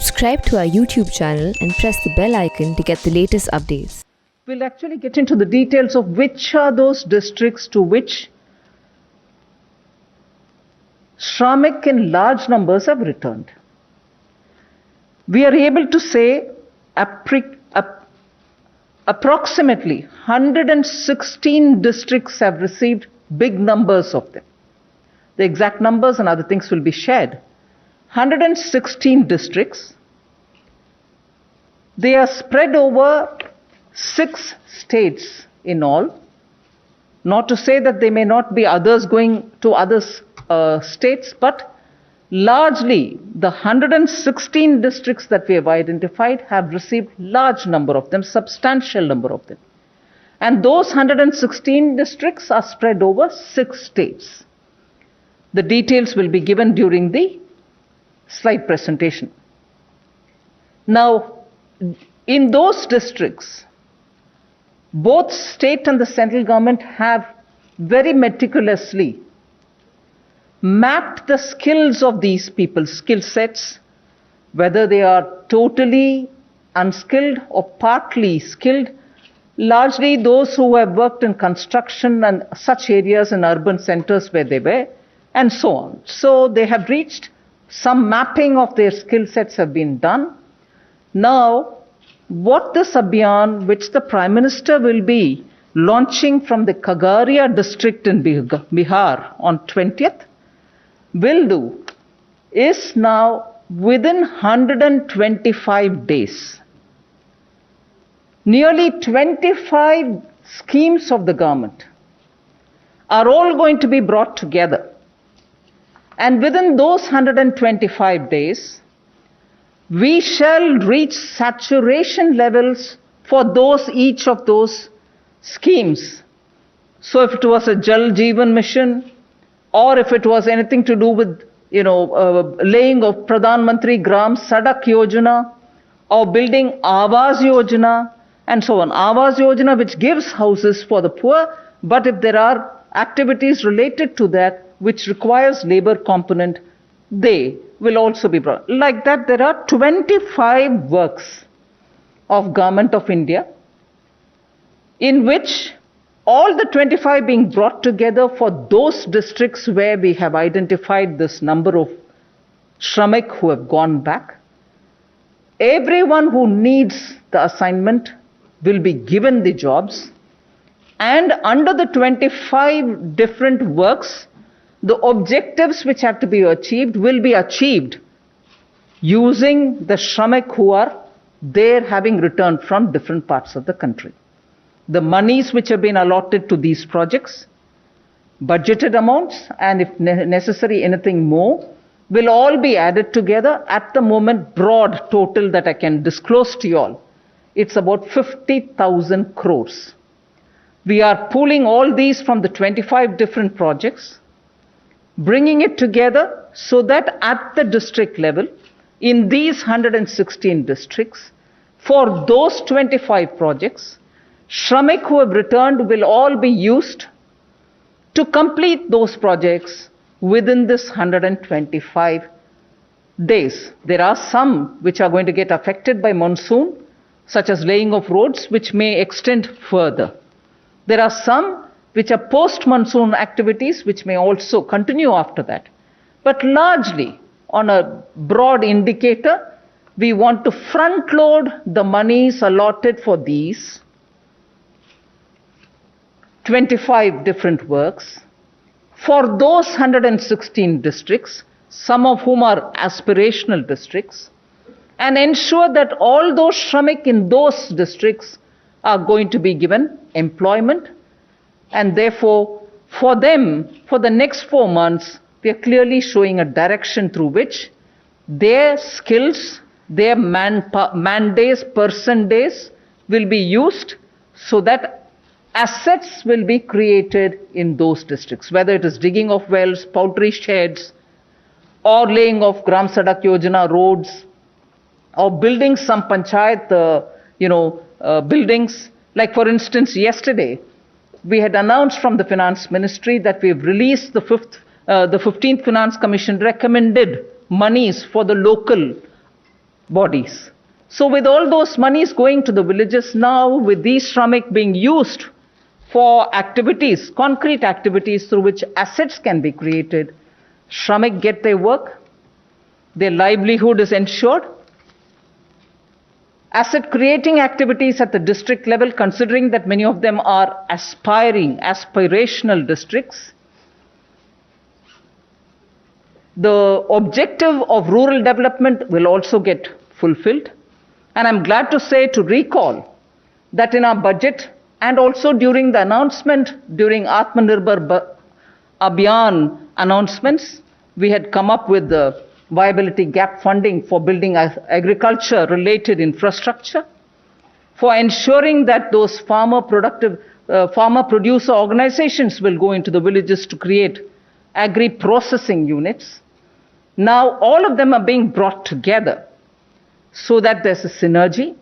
Subscribe to our YouTube channel and press the bell icon to get the latest updates. We'll actually get into the details of which are those districts to which Shramik in large numbers have returned. We are able to say approximately 116 districts have received big numbers of them. The exact numbers and other things will be shared. 116 districts. They are spread over 6 states in all. Not to say that there may not be others going to other states, but largely the 116 districts that we have identified have received large number of them, substantial number of them. And those 116 districts are spread over 6 states. The details will be given during the slide presentation. Now, in those districts, both state and the central government have very meticulously mapped the skills of these people, skill sets, whether they are totally unskilled or partly skilled, largely those who have worked in construction and such areas in urban centers where they were, and so on. So they have reached some mapping of their skill sets have been done. Now, what this Abhiyan, which the Prime Minister will be launching from the Khagaria district in Bihar on 20th, will do is now within 125 days. Nearly 25 schemes of the government are all going to be brought together. And within those 125 days, we shall reach saturation levels for each of those schemes. So if it was a Jal Jeevan Mission, or if it was anything to do with, laying of Pradhan Mantri Gram Sadak Yojana, or building Awas Yojana, and so on. Awas Yojana, which gives houses for the poor, but if there are activities related to that, which requires labor component, they will also be brought. Like that, there are 25 works of Government of India, in which all the 25 being brought together for those districts where we have identified this number of Shramik who have gone back. Everyone who needs the assignment will be given the jobs, and under the 25 different works, the objectives which have to be achieved will be achieved using the Shramik who are there having returned from different parts of the country. The monies which have been allotted to these projects, budgeted amounts, and if necessary anything more, will all be added together. At the moment, broad total that I can disclose to you all, it's about 50,000 crores. We are pooling all these from the 25 different projects, bringing it together so that at the district level, in these 116 districts, for those 25 projects, Shramik who have returned will all be used to complete those projects within this 125 days. There are some which are going to get affected by monsoon, such as laying of roads, which may extend further. There are some which are post-monsoon activities, which may also continue after that. But largely, on a broad indicator, we want to front-load the monies allotted for these 25 different works for those 116 districts, some of whom are aspirational districts, and ensure that all those Shramik in those districts are going to be given employment. And therefore, for them, for the next 4 months, we are clearly showing a direction through which their skills, their man days, person days will be used so that assets will be created in those districts, whether it is digging of wells, poultry sheds, or laying of Gram Sadak Yojana roads, or building some panchayat, buildings. Like for instance, yesterday, we had announced from the Finance Ministry that we have released the 15th Finance Commission recommended monies for the local bodies. So with all those monies going to the villages now, with these Shramik being used for activities, concrete activities through which assets can be created, Shramik get their work, their livelihood is ensured. Asset creating activities at the district level, considering that many of them are aspirational districts, the objective of rural development will also get fulfilled. And I'm glad to say, to recall, that in our budget and also during the announcement, during Atmanirbhar Abhiyan announcements, we had come up with the viability gap funding for building agriculture related infrastructure, for ensuring that those farmer producer organizations will go into the villages to create agri processing units. Now all of them are being brought together so that there's a synergy.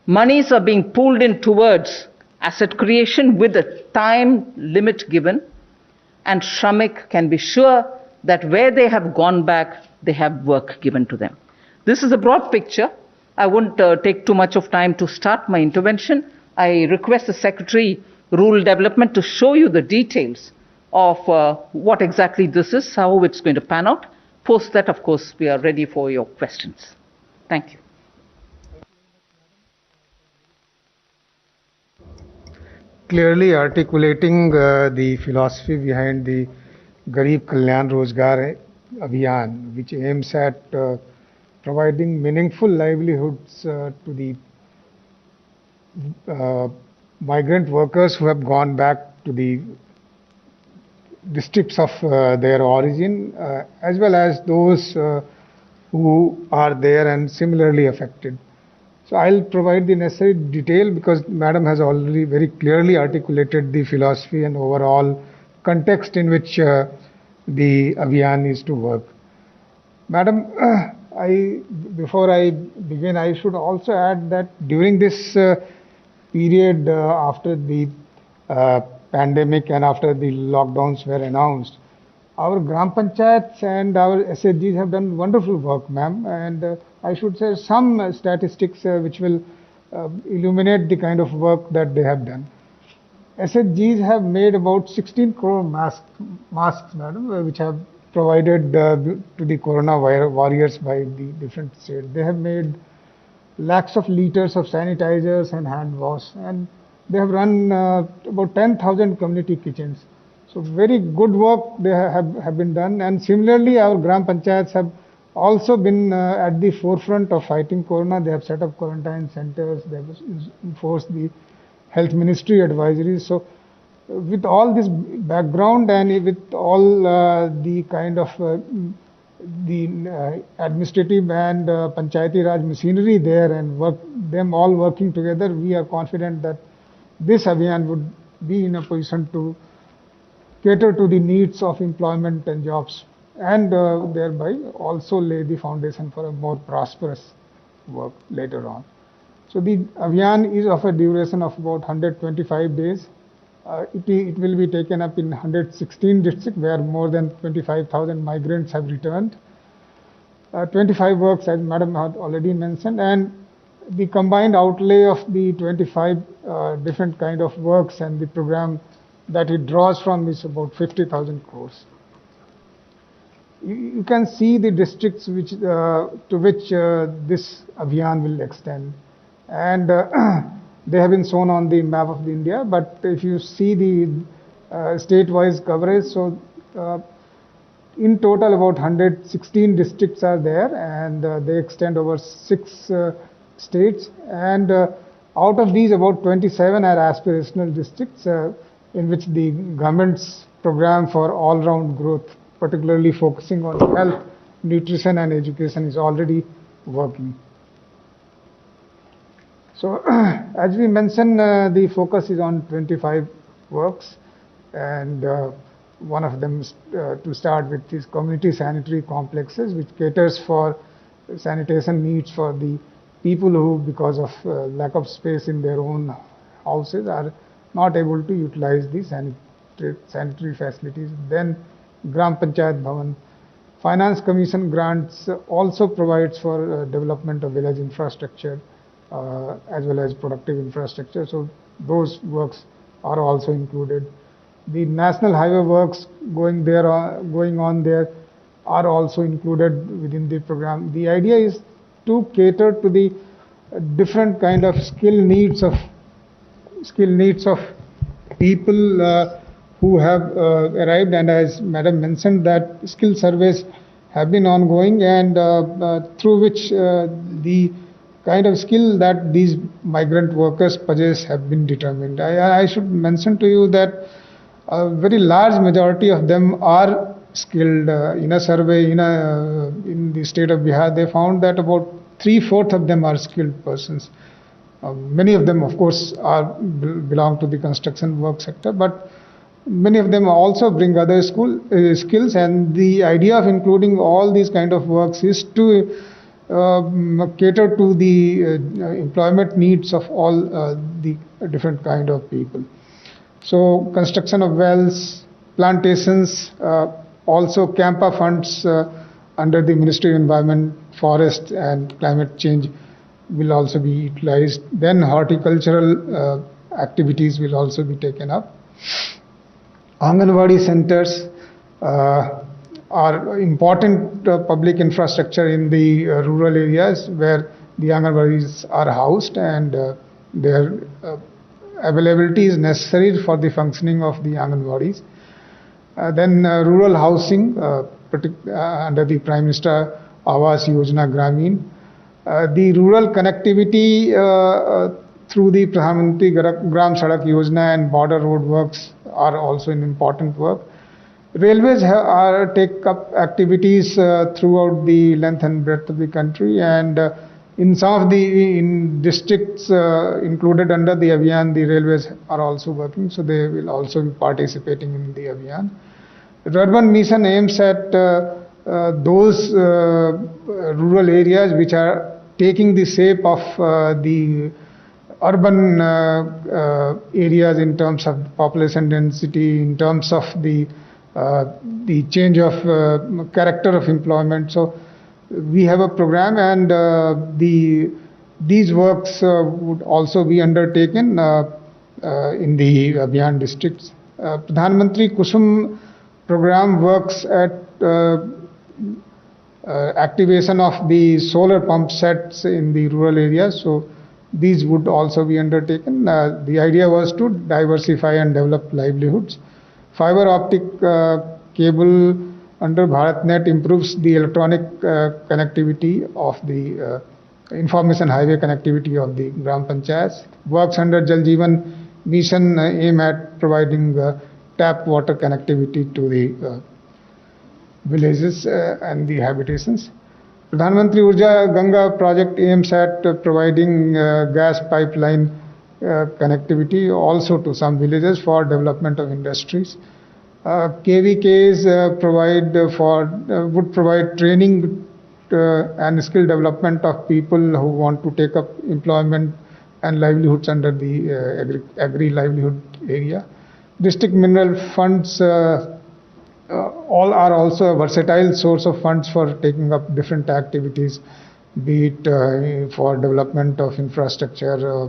Monies are being pulled in towards asset creation with a time limit given, and Shramik can be sure that where they have gone back, they have work given to them. This is a broad picture. I won't take too much of time to start my intervention. I request the Secretary, Rural Development, to show you the details of what exactly this is, how it's going to pan out. Post that, of course, we are ready for your questions. Thank you. Clearly articulating the philosophy behind the Garib Kalyan Rozgar Abhiyan, which aims at providing meaningful livelihoods to the migrant workers who have gone back to the districts of their origin, as well as those who are there and similarly affected. So I'll provide the necessary detail because Madam has already very clearly articulated the philosophy and overall context in which the Abhiyan is to work. Madam, before I begin, I should also add that during this period after the pandemic and after the lockdowns were announced, our Gram Panchayats and our SHGs have done wonderful work, ma'am, and I should say some statistics which will illuminate the kind of work that they have done. SHGs have made about 16 crore masks, madam, which have provided to the corona warriors by the different states. They have made lakhs of liters of sanitizers and hand wash, and they have run about 10,000 community kitchens. So very good work they have been done, and similarly our Gram Panchayats have also been at the forefront of fighting corona. They have set up quarantine centers, they have enforced the health ministry advisories. So with all this background and with all the kind of the administrative and Panchayati Raj machinery there and them all working together, we are confident that this Abhiyan would be in a position to cater to the needs of employment and jobs, and thereby also lay the foundation for a more prosperous work later on. So the Abhiyan is of a duration of about 125 days. It will be taken up in 116 districts where more than 25,000 migrants have returned. 25 works, as Madam had already mentioned, and the combined outlay of the 25 different kind of works and the program that it draws from is about 50,000 crores. You can see the districts which to which this Abhiyan will extend, and they have been shown on the map of India. But if you see the state-wise coverage, so in total about 116 districts are there, and they extend over 6 states, and out of these about 27 are aspirational districts in which the government's program for all-round growth, particularly focusing on health, nutrition and education, is already working. So as we mentioned, the focus is on 25 works, and one of them is, to start with, is community sanitary complexes, which caters for sanitation needs for the people who, because of lack of space in their own houses, are not able to utilize the sanitary facilities. Then Gram Panchayat Bhavan, Finance Commission grants also provides for development of village infrastructure as well as productive infrastructure. So those works are also included. The national highway works going on there are also included within the program. The idea is to cater to the different kind of skill needs of people who have arrived, and as Madam mentioned, that skill surveys have been ongoing, and through which the kind of skill that these migrant workers possess have been determined. I should mention to you that a very large majority of them are skilled. In a survey in the state of Bihar, they found that about 3/4 of them are skilled persons. Many of them, of course, belong to the construction work sector, but many of them also bring other skills, and the idea of including all these kind of works is to cater to the employment needs of all the different kind of people. So construction of wells, plantations, also Campa funds under the Ministry of Environment, Forest and Climate Change will also be utilized. Then horticultural activities will also be taken up. Anganwadi centers are important public infrastructure in the rural areas where the Anganwadis are housed, and their availability is necessary for the functioning of the Anganwadis. Then rural housing under the Prime Minister Awas Yojana Gramin. The rural connectivity through the Pradhan Mantri Gram Sadak Yojana and border road works are also an important work. Railways take up activities throughout the length and breadth of the country, and in some of the districts included under the Abhiyan, the railways are also working, so they will also be participating in the Abhiyan. The Urban Mission aims at those rural areas which are taking the shape of the urban areas in terms of population density, in terms of the change of character of employment. So we have a program, and these works would also be undertaken in the Abhiyan districts. Pradhan Mantri Kusum program works at activation of the solar pump sets in the rural areas. So these would also be undertaken. The idea was to diversify and develop livelihoods. Fiber optic cable under BharatNet improves the electronic connectivity of the information highway connectivity of the Gram Panchayats. Works under Jal Jeevan Mission aim at providing tap water connectivity to the villages and the habitations. Pradhan Mantri Urja Ganga project aims at providing gas pipeline connectivity also to some villages for development of industries. KVKs would provide training and skill development of people who want to take up employment and livelihoods under the agri-livelihood area. District mineral funds all are also a versatile source of funds for taking up different activities, be it for development of infrastructure,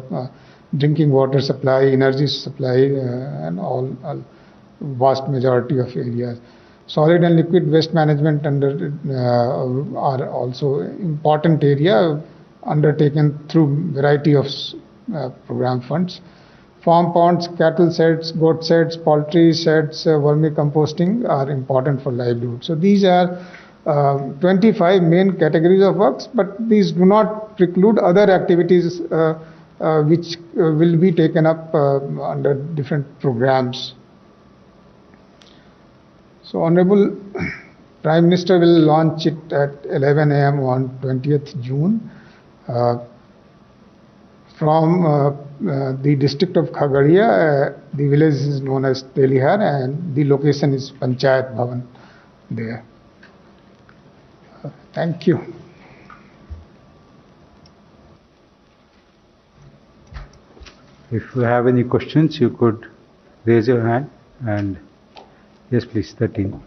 drinking water supply, energy supply, and all vast majority of areas. Solid and liquid waste management are also important area undertaken through variety of program funds. Farm ponds, cattle sheds, goat sheds, poultry sheds, vermicomposting are important for livelihood. So these are 25 main categories of works, but these do not preclude other activities which will be taken up under different programs. So Honorable Prime Minister will launch it at 11 a.m. on 20th June from the district of Khagaria. The village is known as Telihar, and the location is Panchayat Bhavan there. Thank you. If you have any questions, you could raise your hand. And yes, please, 13.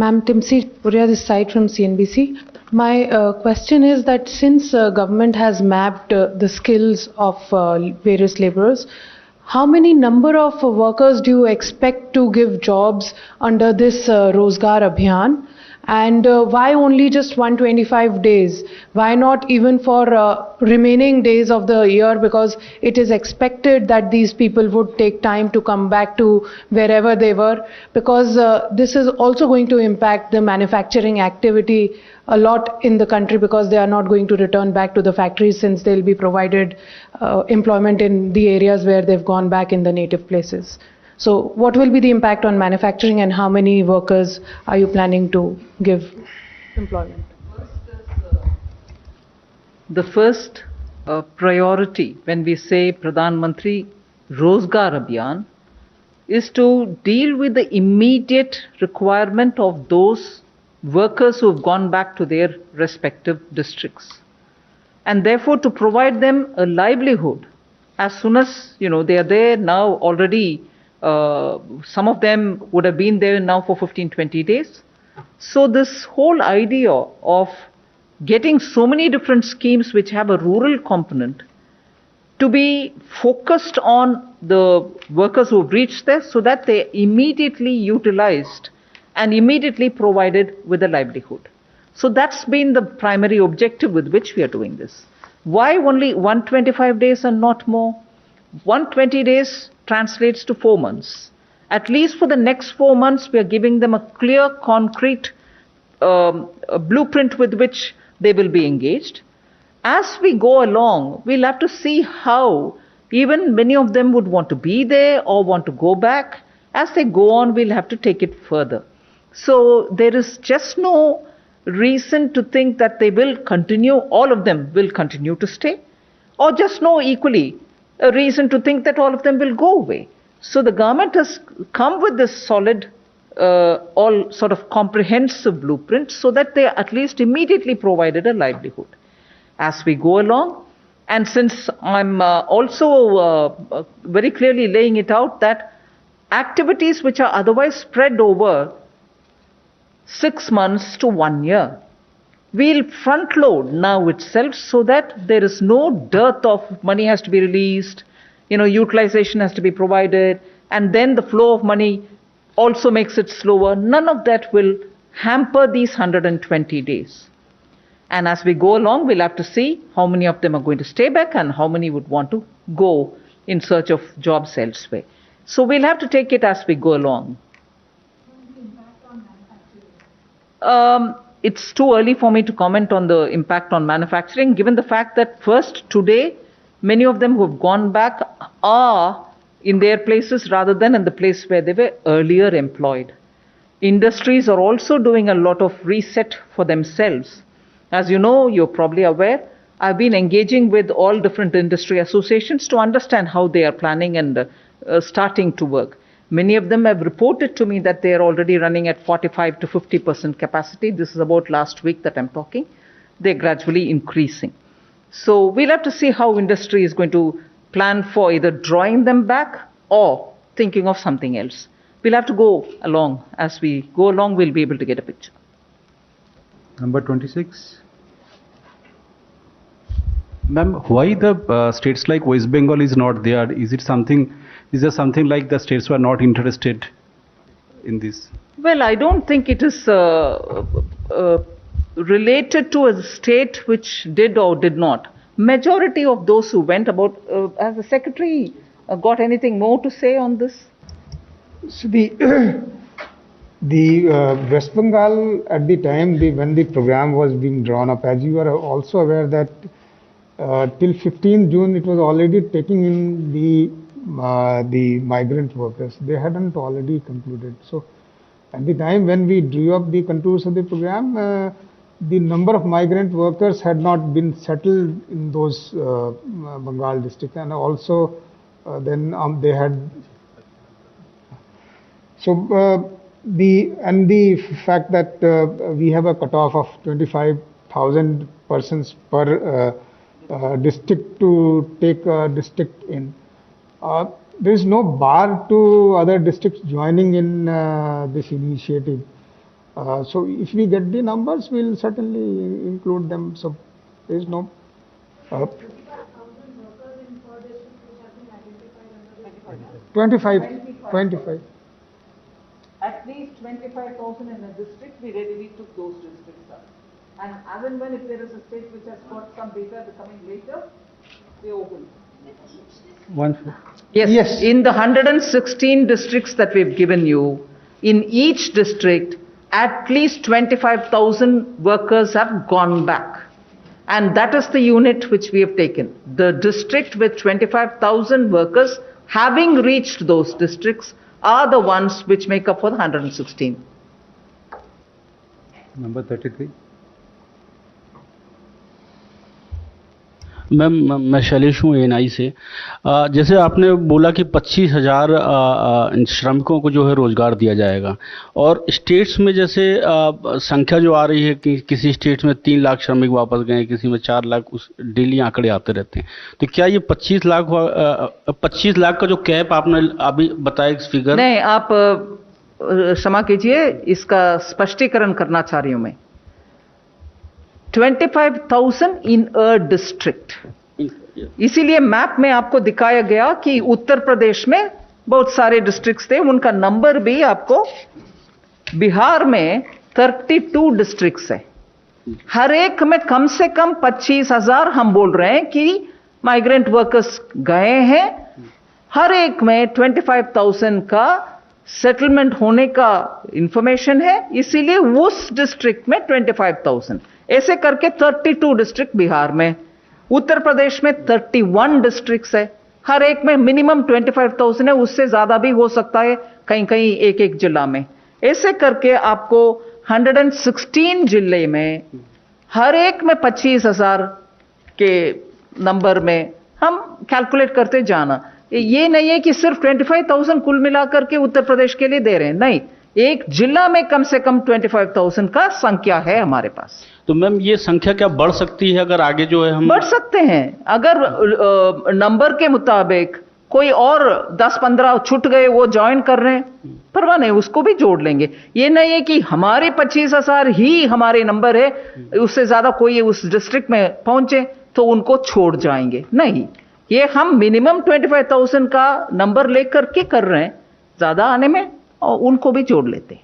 Ma'am, Timsi Puria this side from CNBC. My question is that since government has mapped the skills of various laborers, how many number of workers do you expect to give jobs under this Rozgar Abhiyan? And why only just 125 days? Why not even for remaining days of the year? Because it is expected that these people would take time to come back to wherever they were, because this is also going to impact the manufacturing activity a lot in the country, because they are not going to return back to the factories since they'll be provided employment in the areas where they've gone back in the native places. So what will be the impact on manufacturing, and how many workers are you planning to give employment? The first priority when we say Pradhan Mantri Rozgar Abhiyan is to deal with the immediate requirement of those workers who have gone back to their respective districts, and therefore to provide them a livelihood as soon as they are there now already. Some of them would have been there now for 15-20 days. So this whole idea of getting so many different schemes which have a rural component to be focused on the workers who have reached there, so that they immediately utilized and immediately provided with a livelihood. So that's been the primary objective with which we are doing this. Why only 125 days and not more? 120 days translates to 4 months. At least for the next 4 months, we are giving them a clear, concrete a blueprint with which they will be engaged. As we go along, we'll have to see how even many of them would want to be there or want to go back. As they go on, we'll have to take it further. So there is just no reason to think that they will continue, all of them will continue to stay, or just no equally a reason to think that all of them will go away. So the government has come with this solid, all sort of comprehensive blueprint, so that they are at least immediately provided a livelihood. As we go along, and since I'm also very clearly laying it out that activities which are otherwise spread over 6 months to 1 year, we'll front load now itself, so that there is no dearth of money has to be released, utilization has to be provided, and then the flow of money also makes it slower. None of that will hamper these 120 days. And as we go along, we'll have to see how many of them are going to stay back and how many would want to go in search of jobs elsewhere. So we'll have to take it as we go along. It's too early for me to comment on the impact on manufacturing, given the fact that first, today, many of them who have gone back are in their places rather than in the place where they were earlier employed. Industries are also doing a lot of reset for themselves. As you know, you're probably aware, I've been engaging with all different industry associations to understand how they are planning and starting to work. Many of them have reported to me that they are already running at 45 to 50% capacity. This is about last week that I'm talking. They're gradually increasing. So we'll have to see how industry is going to plan for either drawing them back or thinking of something else. We'll have to go along. As we go along, we'll be able to get a picture. Number 26. Ma'am, why the states like West Bengal is not there? Is there something like the states were not interested in this? Well, I don't think it is related to a state which did or did not. Majority of those who went about, has the secretary got anything more to say on this? So the West Bengal at the time when the program was being drawn up, as you are also aware that till 15 June it was already taking in the migrant workers. They hadn't already concluded. So at the time when we drew up the contours of the program, the number of migrant workers had not been settled in those Bengal districts, and also then they had. So the fact that we have a cutoff of 25,000 persons per district to take a district in. There is no bar to other districts joining in this initiative. So if we get the numbers, we'll certainly include them. So there is no. 25. At least 25,000 in a district, we readily took those districts up. And as and when if there is a state which has got some data coming later, we open. Yes, in the 116 districts that we've given you, in each district, at least 25,000 workers have gone back. And that is the unit which we have taken. The district with 25,000 workers having reached those districts are the ones which make up for the 116. Number 33. Ma'am मैं शैलेश हूँ ANI से। जैसे आपने बोला कि 25,000 श्रमिकों को जो है रोज़गार दिया जाएगा और स्टेट्स में जैसे संख्या जो आ रही है कि किसी स्टेट्स में 3 लाख श्रमिक वापस गए, किसी में 4 लाख, उस डेली आंकड़े आते रहते हैं। तो क्या ये 25 लाख का जो कैप आपने अभी बताया फिगर? नहीं, आप क्षमा कीजिए, इसका स्पष्टीकरण करना चाह रही हूं मैं। 25,000 इन अ डिस्ट्रिक्ट, इसीलिए मैप में आपको दिखाया गया कि उत्तर प्रदेश में बहुत सारे डिस्ट्रिक्ट्स थे, उनका नंबर भी आपको, बिहार में 32 डिस्ट्रिक्ट्स है, हर एक में कम से कम 25,000 हम बोल रहे हैं कि माइग्रेंट वर्कर्स गए हैं, हर एक में 25,000 का सेटलमेंट होने का इंफॉर्मेशन है, इसीलिए उस डिस्ट्रिक्ट में 25,000, ऐसे करके 32 डिस्ट्रिक्ट बिहार में, उत्तर प्रदेश में 31 डिस्ट्रिक्ट्स है, हर एक में मिनिमम 25,000 है, उससे ज्यादा भी हो सकता है कहीं कहीं एक एक जिला में। ऐसे करके आपको 116 जिले में हर एक में 25,000 के नंबर में हम कैलकुलेट करते जाना। ये नहीं है कि सिर्फ 25,000 कुल मिलाकर के उत्तर प्रदेश के लिए दे रहे हैं, नहीं, एक जिला में कम से कम 25,000 का संख्या है हमारे पास। तो मैम ये संख्या क्या बढ़ सकती है अगर आगे जो है हम? बढ़ सकते हैं, अगर नंबर के मुताबिक कोई और 10-15 छूट गए, वो ज्वाइन कर रहे हैं, परवाह नहीं, उसको भी जोड़ लेंगे। ये नहीं है कि हमारे 25,000 ही हमारे नंबर है, उससे ज्यादा कोई उस डिस्ट्रिक्ट में पहुंचे तो उनको छोड़ जाएंगे, नहीं, ये हम मिनिमम 25,000 का नंबर लेकर के कर रहे हैं, ज्यादा आने में और उनको भी जोड़ लेते हैं।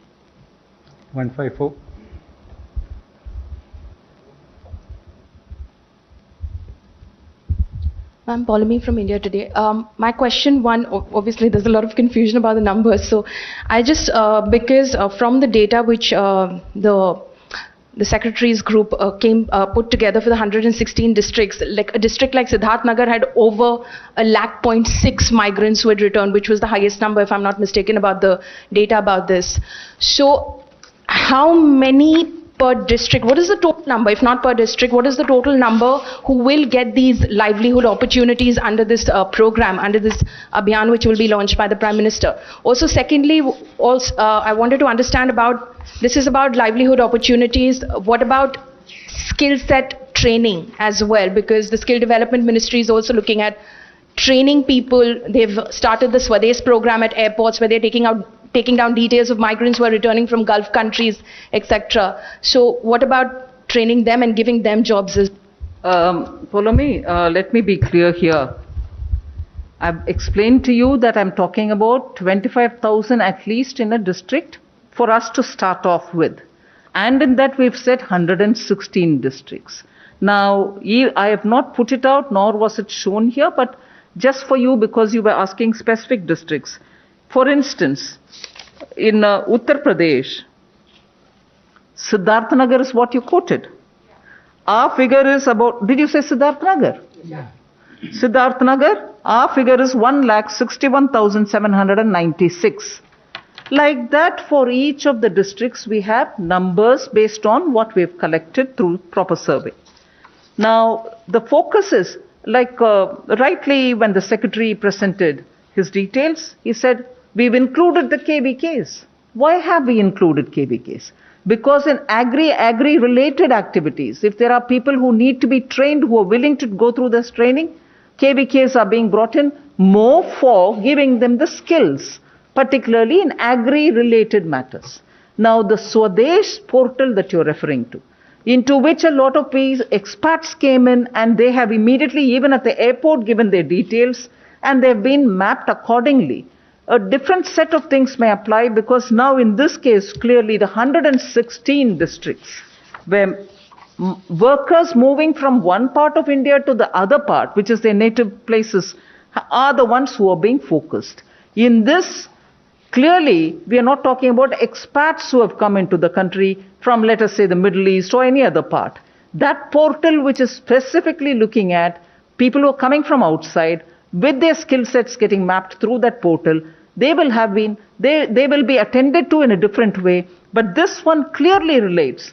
154. I'm Paulami from India Today. My question one, obviously there's a lot of confusion about the numbers. So I just, because from the data which the secretaries group put together for the 116 districts, like a district like Siddharth Nagar had over 1,600,000 migrants who had returned, which was the highest number, if I'm not mistaken, about the data about this. So how many per district, what is the total number, if not per district, what is the total number who will get these livelihood opportunities under this program, under this Abhiyan which will be launched by the Prime Minister? Also, secondly, also, I wanted to understand about, this is about livelihood opportunities, what about skill set training as well, because the Skill Development Ministry is also looking at training people. They've started the Swadesh program at airports where they're taking down details of migrants who are returning from Gulf countries, etc. So what about training them and giving them jobs? Follow me, let me be clear here. I've explained to you that I'm talking about 25,000 at least in a district for us to start off with. And in that we've said 116 districts. Now, I have not put it out, nor was it shown here, but just for you, because you were asking specific districts. For instance, in Uttar Pradesh, Siddharth Nagar is what you quoted. Our figure is about, did you say Siddharth Nagar? Yeah. Siddharth Nagar, our figure is 1,61,796. Like that, for each of the districts, we have numbers based on what we've collected through proper survey. Now, the focus is, like rightly when the secretary presented his details, he said, we've included the KVKs. Why have we included KVKs? Because in agri-related activities, if there are people who need to be trained, who are willing to go through this training, KVKs are being brought in more for giving them the skills, particularly in agri-related matters. Now, the Swadesh portal that you're referring to, into which a lot of expats came in, and they have immediately, even at the airport, given their details, and they've been mapped accordingly. A different set of things may apply, because now in this case, clearly the 116 districts where workers moving from one part of India to the other part, which is their native places, are the ones who are being focused. In this, clearly, we are not talking about expats who have come into the country from, let us say, the Middle East or any other part. That portal, which is specifically looking at people who are coming from outside, with their skill sets getting mapped through that portal, they will be attended to in a different way. But this one clearly relates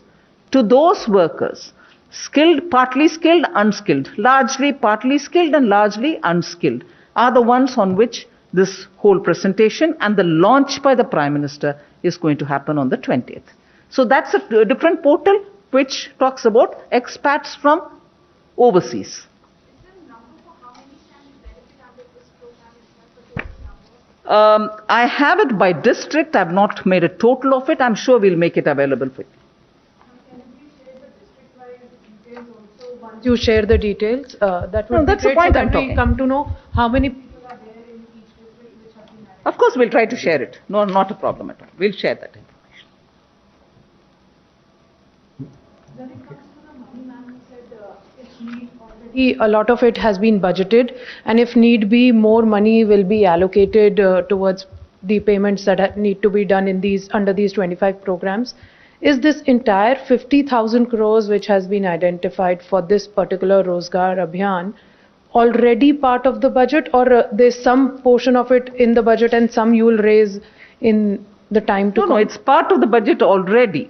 to those workers, skilled, partly skilled, unskilled, largely partly skilled and largely unskilled, are the ones on which this whole presentation and the launch by the Prime Minister is going to happen on the 20th. So that's a different portal which talks about expats from overseas. I have it by district. I've not made a total of it. I'm sure we'll make it available for you. Once you share the details, that would No, be that's the great, point so I'm that we talking. come to know how many people are there in each district which have been identified. Of course, we'll try to share it. No, not a problem at all. We'll share that information. When it comes to the money, ma'am, you said if need already a lot of it has been budgeted, and if need be, more money will be allocated towards the payments that need to be done in these under these 25 programs. Is this entire 50,000 crores which has been identified for this particular Rozgar Abhiyan already part of the budget, or there's some portion of it in the budget and some you will raise in the time to come? No, it's part of the budget already.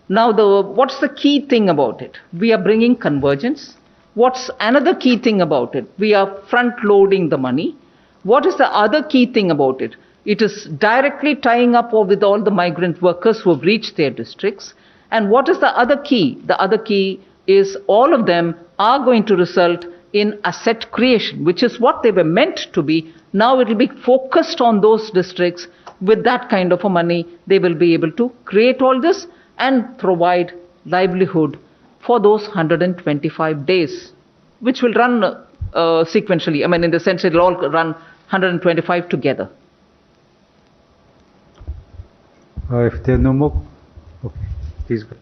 Now, what's the key thing about it? We are bringing convergence. What's another key thing about it? We are front-loading the money. What is the other key thing about it? It is directly tying up with all the migrant workers who have reached their districts. And what is the other key? The other key is all of them are going to result in asset creation, which is what they were meant to be. Now it will be focused on those districts. With that kind of a money, they will be able to create all this and provide livelihood for those 125 days, which will run sequentially. I mean, in the sense it will all run 125 together. If there are no more, okay, please go.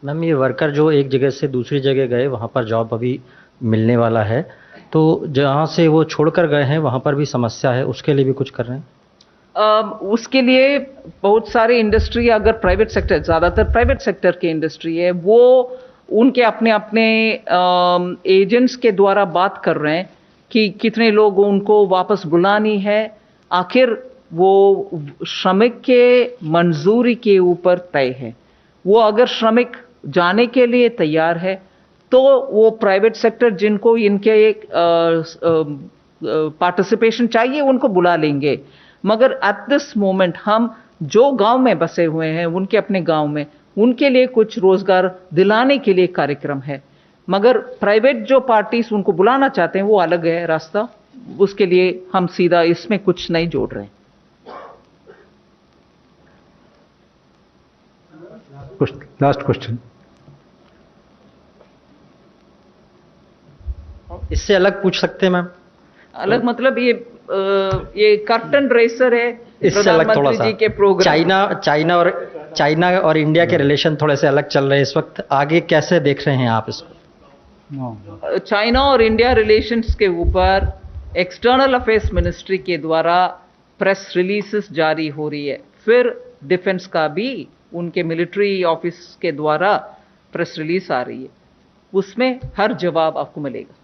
Ma'am, ये worker जो एक जगह से दूसरी जगह गए, वहाँ पर जॉब अभी मिलने वाला है, तो जहाँ से वो छोड़कर गए हैं वहाँ पर भी समस्या है, उसके लिए भी कुछ कर रहे हैं? उसके लिए बहुत सारे इंडस्ट्री, अगर प्राइवेट सेक्टर, ज़्यादातर प्राइवेट सेक्टर की इंडस्ट्री है, वो उनके अपने अपने एजेंट्स के द्वारा बात कर रहे हैं कि कितने लोग उनको वापस बुलानी है. आखिर वो श्रमिक के मंजूरी के ऊपर तय है. वो अगर श्रमिक जाने के लिए तैयार है तो वो प्राइवेट सेक्टर जिनको इनके एक पार्टिसिपेशन चाहिए उनको बुला लेंगे. मगर एट दिस मोमेंट हम जो गांव में बसे हुए हैं उनके अपने गांव में उनके लिए कुछ रोजगार दिलाने के लिए कार्यक्रम है. मगर प्राइवेट जो पार्टीज उनको बुलाना चाहते हैं वो अलग है रास्ता. उसके लिए हम सीधा इसमें कुछ नहीं जोड़ रहे हैं. Last question. इससे अलग पूछ सकते हैं मैम? अलग मतलब ये कर्टन रेसर है. इससे अलग थोड़ा सा जी के प्रोग्राम. चाइना और इंडिया के रिलेशन थोड़े से अलग चल रहे हैं इस वक्त. आगे कैसे देख रहे हैं आप इसको? चाइना और इंडिया रिलेशंस के ऊपर एक्सटर्नल अफेयर्स मिनिस्ट्री के द्वारा प्रेस रिलीजेस जारी हो रही है. फिर डिफेंस का भी उनके मिलिट्री ऑफिस के द्वारा प्रेस रिलीज आ रही है. उसमें हर जवाब आपको मिलेगा.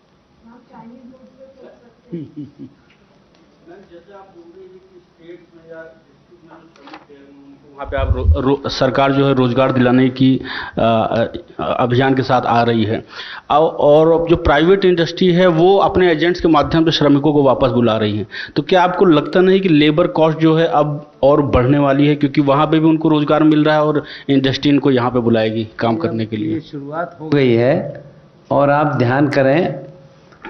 वहाँ पे आप सरकार जो है रोजगार दिलाने की अभियान के साथ आ रही है, और जो प्राइवेट इंडस्ट्री है वो अपने एजेंट्स के माध्यम से श्रमिकों को वापस बुला रही है. तो क्या आपको लगता नहीं कि लेबर कॉस्ट जो है अब और बढ़ने वाली है, क्योंकि वहाँ पे भी उनको रोजगार मिल रहा है और इंडस्ट्री इनको यहाँ पे बुलाएगी काम करने के लिए? शुरुआत हो गई है. और आप ध्यान करें,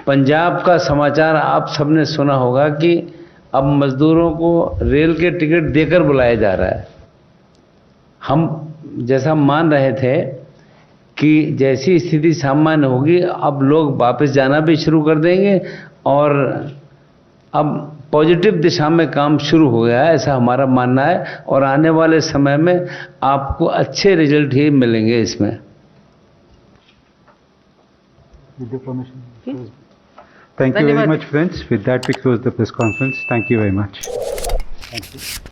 पंजाब का समाचार आप सबने सुना होगा कि अब मजदूरों को रेल के टिकट देकर बुलाया जा रहा है। हम जैसा मान रहे थे कि जैसी स्थिति सामान्य होगी अब लोग वापस जाना भी शुरू कर देंगे और अब पॉजिटिव दिशा में काम शुरू हो गया है, ऐसा हमारा मानना है। और आने वाले समय में आपको अच्छे रिजल्ट ही मिलेंगे इसमें। With your permission. Thank you very much, friends. With that, we close the press conference. Thank you very much. Thank you.